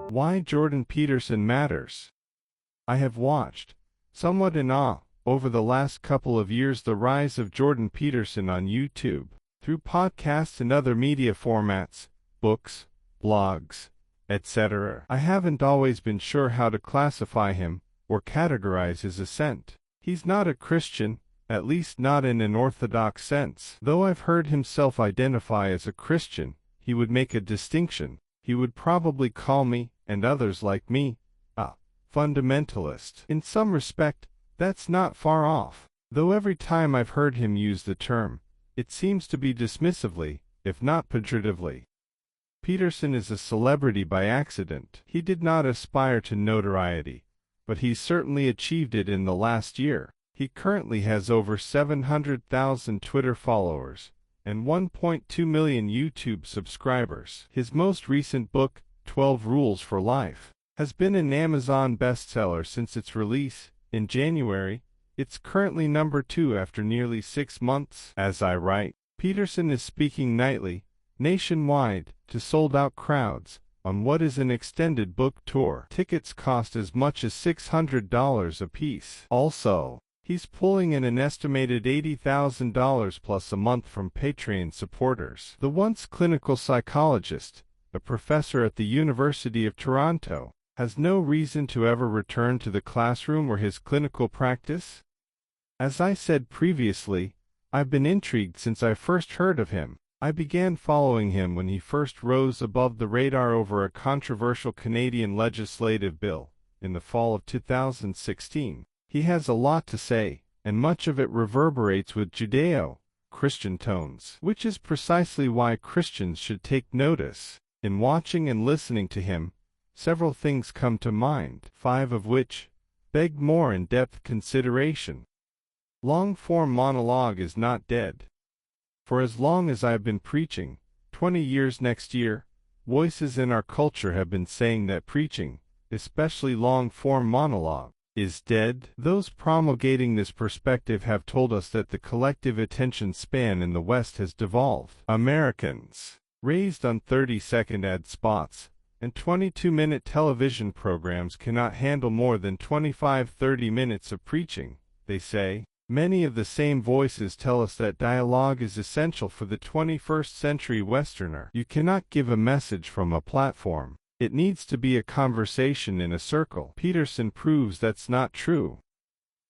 Why Jordan Peterson Matters. I have watched, somewhat in awe, over the last couple of years the rise of Jordan Peterson on YouTube, through podcasts and other media formats, books, blogs, etc. I haven't always been sure how to classify him or categorize his ascent. He's not a Christian, at least not in an orthodox sense. Though I've heard him self-identify as a Christian, he would make a distinction. He would probably call me, and others like me, a fundamentalist. In some respect, that's not far off, though every time I've heard him use the term, it seems to be dismissively, if not pejoratively. Peterson is a celebrity by accident. He did not aspire to notoriety, but he's certainly achieved it in the last year. He currently has over 700,000 Twitter followers and 1.2 million YouTube subscribers. His most recent book, 12 Rules for Life, has been an Amazon bestseller since its release in January. It's currently number 2 after nearly 6 months. As I write, Peterson is speaking nightly, nationwide, to sold-out crowds on what is an extended book tour. Tickets cost as much as $600 apiece. Also, he's pulling in an estimated $80,000 plus a month from Patreon supporters. The once clinical psychologist, a professor at the University of Toronto, has no reason to ever return to the classroom or his clinical practice. As I said previously, I've been intrigued since I first heard of him. I began following him when he first rose above the radar over a controversial Canadian legislative bill in the fall of 2016. He has a lot to say, and much of it reverberates with Judeo-Christian tones, which is precisely why Christians should take notice. In watching and listening to him, several things come to mind, 5 of which beg more in-depth consideration. Long-form monologue is not dead. For as long as I have been preaching, 20 years next year, voices in our culture have been saying that preaching, especially long-form monologue, is dead. Those promulgating this perspective have told us that the collective attention span in the West has devolved. Americans, raised on 30-second ad spots and 22-minute television programs, cannot handle more than 25-30 minutes of preaching, they say. Many of the same voices tell us that dialogue is essential for the 21st century Westerner. You cannot give a message from a platform. It needs to be a conversation in a circle. Peterson proves that's not true.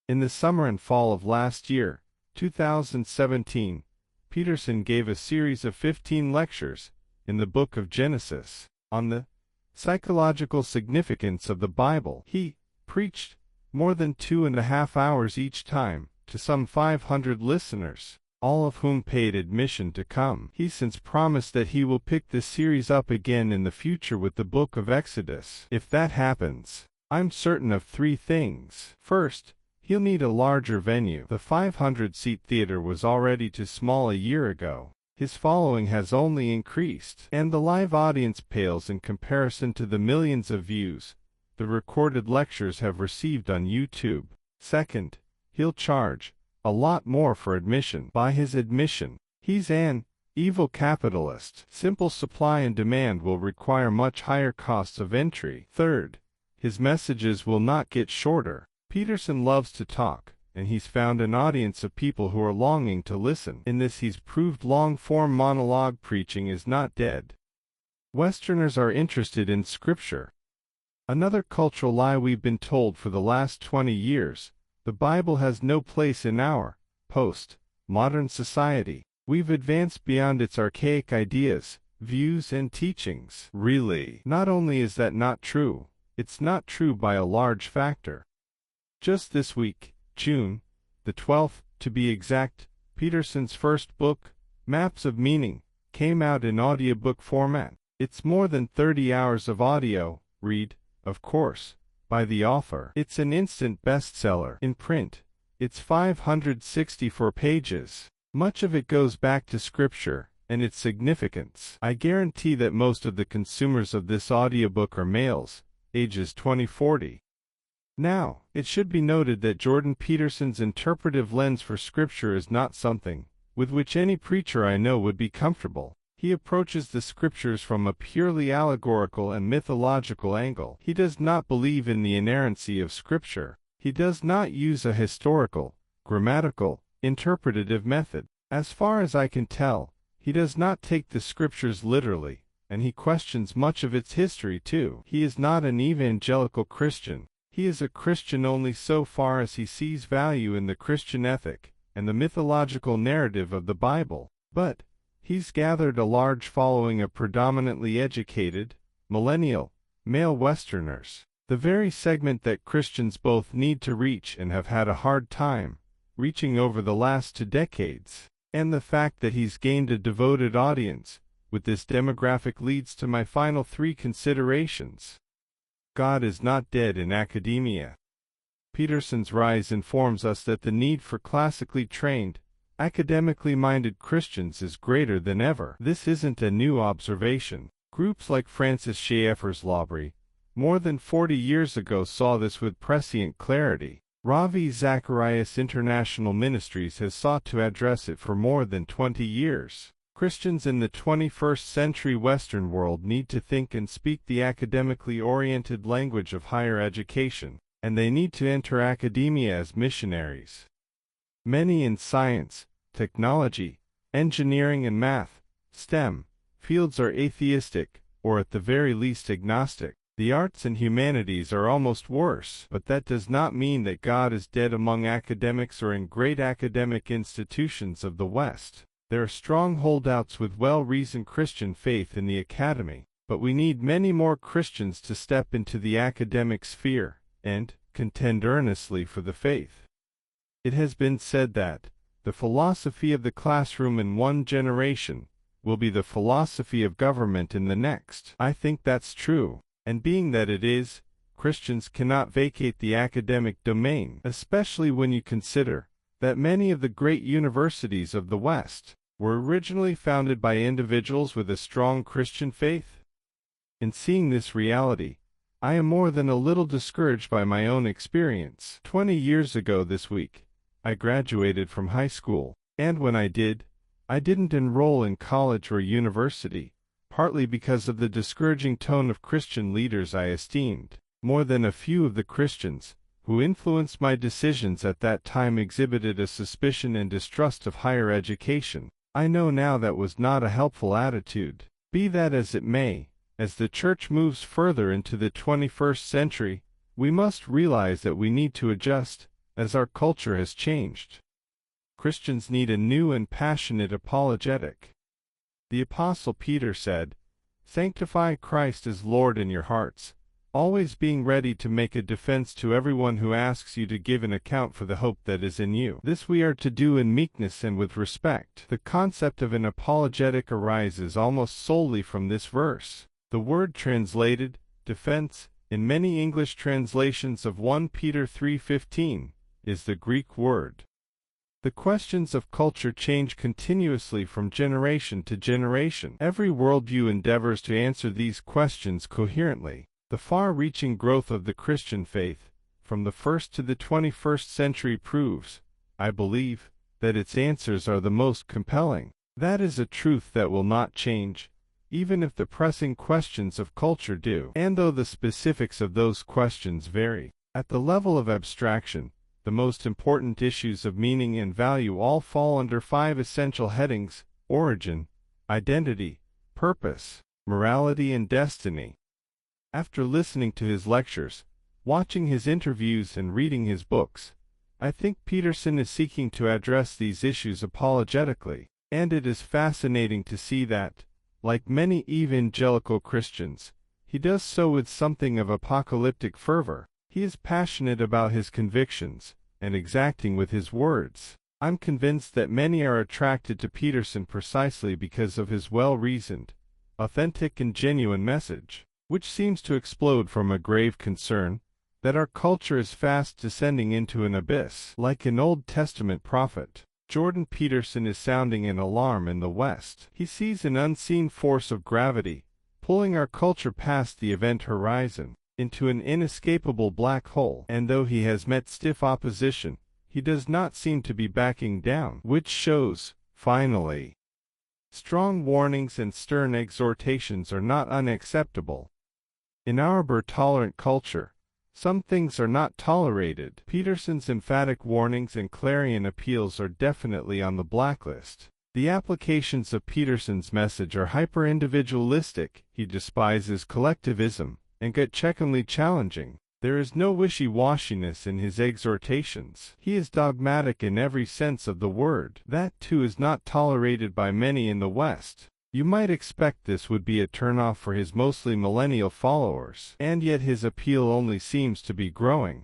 In the summer and fall of last year, 2017, Peterson gave a series of 15 lectures in the book of Genesis on the psychological significance of the Bible. He preached more than 2.5 hours each time to some 500 listeners, all of whom paid admission to come. He since promised that he will pick this series up again in the future with the book of Exodus. If that happens, I'm certain of 3 things. First, he'll need a larger venue. The 500-seat theater was already too small a year ago. His following has only increased, and the live audience pales in comparison to the millions of views the recorded lectures have received on YouTube. Second, he'll charge a lot more for admission. By his admission, he's an evil capitalist. Simple supply and demand will require much higher costs of entry. Third, his messages will not get shorter. Peterson loves to talk, and he's found an audience of people who are longing to listen. In this he's proved long-form monologue preaching is not dead. Westerners are interested in Scripture. Another cultural lie we've been told for the last 20 years. The Bible has no place in our post-modern society. We've advanced beyond its archaic ideas, views, and teachings. Really, not only is that not true, it's not true by a large factor. Just this week, June the 12th, to be exact, Peterson's first book, Maps of Meaning, came out in audiobook format. It's more than 30 hours of audio, read, of course, by the author. It's an instant bestseller. In print, it's 564 pages. Much of it goes back to Scripture and its significance. I guarantee that most of the consumers of this audiobook are males, ages 20-40. Now, it should be noted that Jordan Peterson's interpretive lens for Scripture is not something with which any preacher I know would be comfortable. He approaches the scriptures from a purely allegorical and mythological angle. He does not believe in the inerrancy of scripture. He does not use a historical, grammatical, interpretative method. As far as I can tell, he does not take the scriptures literally, and he questions much of its history too. He is not an evangelical Christian. He is a Christian only so far as he sees value in the Christian ethic and the mythological narrative of the Bible. But he's gathered a large following of predominantly educated, millennial, male Westerners, the very segment that Christians both need to reach and have had a hard time reaching over the last 2 decades. And the fact that he's gained a devoted audience with this demographic leads to my final 3 considerations. God is not dead in academia. Peterson's rise informs us that the need for classically trained, academically minded Christians is greater than ever. This isn't a new observation. Groups like Francis Schaeffer's Lawbury, more than 40 years ago, saw this with prescient clarity. Ravi Zacharias International Ministries has sought to address it for more than 20 years. Christians in the 21st century Western world need to think and speak the academically oriented language of higher education, and they need to enter academia as missionaries. Many in science, technology, engineering and math, STEM, fields are atheistic, or at the very least agnostic. The arts and humanities are almost worse, but that does not mean that God is dead among academics or in great academic institutions of the West. There are strong holdouts with well-reasoned Christian faith in the academy, but we need many more Christians to step into the academic sphere and contend earnestly for the faith. It has been said that the philosophy of the classroom in one generation will be the philosophy of government in the next. I think that's true. And being that it is, Christians cannot vacate the academic domain, especially when you consider that many of the great universities of the West were originally founded by individuals with a strong Christian faith. In seeing this reality, I am more than a little discouraged by my own experience. 20 years ago this week, I graduated from high school, and when I did, I didn't enroll in college or university, partly because of the discouraging tone of Christian leaders I esteemed. More than a few of the Christians who influenced my decisions at that time exhibited a suspicion and distrust of higher education. I know now that was not a helpful attitude. Be that as it may, as the Church moves further into the 21st century, we must realize that we need to adjust, as our culture has changed. Christians need a new and passionate apologetic. The Apostle Peter said, "Sanctify Christ as Lord in your hearts, always being ready to make a defense to everyone who asks you to give an account for the hope that is in you." This we are to do in meekness and with respect. The concept of an apologetic arises almost solely from this verse. The word translated, defense, in many English translations of 1 Peter 3:15, is the Greek word. The questions of culture change continuously from generation to generation. Every worldview endeavors to answer these questions coherently. The far-reaching growth of the Christian faith, from the 1st to the 21st century proves, I believe, that its answers are the most compelling. That is a truth that will not change, even if the pressing questions of culture do. And though the specifics of those questions vary, at the level of abstraction, the most important issues of meaning and value all fall under 5 essential headings: origin, identity, purpose, morality, and destiny. After listening to his lectures, watching his interviews, and reading his books, I think Peterson is seeking to address these issues apologetically, and it is fascinating to see that, like many evangelical Christians, he does so with something of apocalyptic fervor. He is passionate about his convictions, and exacting with his words. I'm convinced that many are attracted to Peterson precisely because of his well-reasoned, authentic and genuine message, which seems to explode from a grave concern that our culture is fast descending into an abyss. Like an Old Testament prophet, Jordan Peterson is sounding an alarm in the West. He sees an unseen force of gravity pulling our culture past the event horizon into an inescapable black hole, and though he has met stiff opposition, he does not seem to be backing down, which shows, finally, Strong warnings and stern exhortations are not unacceptable. In our tolerant culture, some things are not tolerated. Peterson's emphatic warnings and clarion appeals are definitely on the blacklist. The applications of Peterson's message are hyper-individualistic. He despises collectivism and gut-checkingly challenging. There is no wishy-washiness in his exhortations. He is dogmatic in every sense of the word. That, too, is not tolerated by many in the West. You might expect this would be a turnoff for his mostly millennial followers, and yet his appeal only seems to be growing.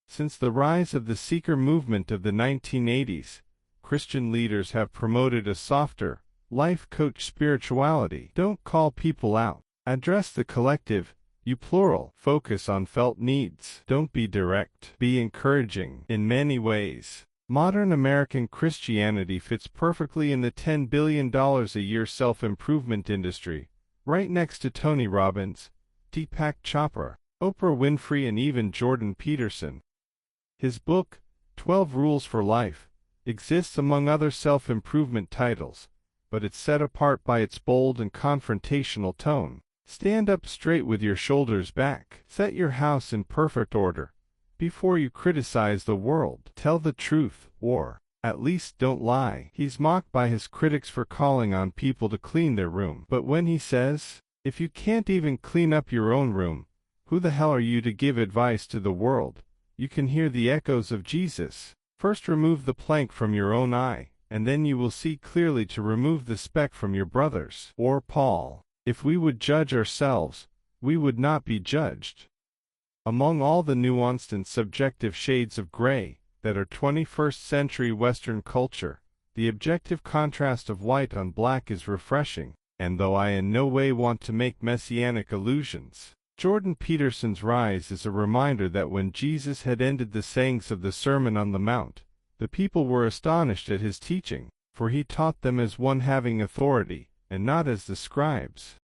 Since the rise of the seeker movement of the 1980s, Christian leaders have promoted a softer, life coach spirituality. Don't call people out. Address the collective, you plural. Focus on felt needs. Don't be direct. Be encouraging. In many ways, modern American Christianity fits perfectly in the $10 billion a year self-improvement industry, right next to Tony Robbins, Deepak Chopra, Oprah Winfrey, and even Jordan Peterson. His book, 12 Rules for Life, exists among other self-improvement titles, but it's set apart by its bold and confrontational tone. Stand up straight with your shoulders back. Set your house in perfect order before you criticize the world. Tell the truth, or at least don't lie. He's mocked by his critics for calling on people to clean their room. But when he says, if you can't even clean up your own room, who the hell are you to give advice to the world? You can hear the echoes of Jesus. First remove the plank from your own eye, and then you will see clearly to remove the speck from your brother's. Or Paul, if we would judge ourselves, we would not be judged. Among all the nuanced and subjective shades of gray that are 21st century Western culture, the objective contrast of white on black is refreshing, and though I in no way want to make messianic allusions, Jordan Peterson's rise is a reminder that when Jesus had ended the sayings of the Sermon on the Mount, the people were astonished at his teaching, for he taught them as one having authority, and not as the scribes.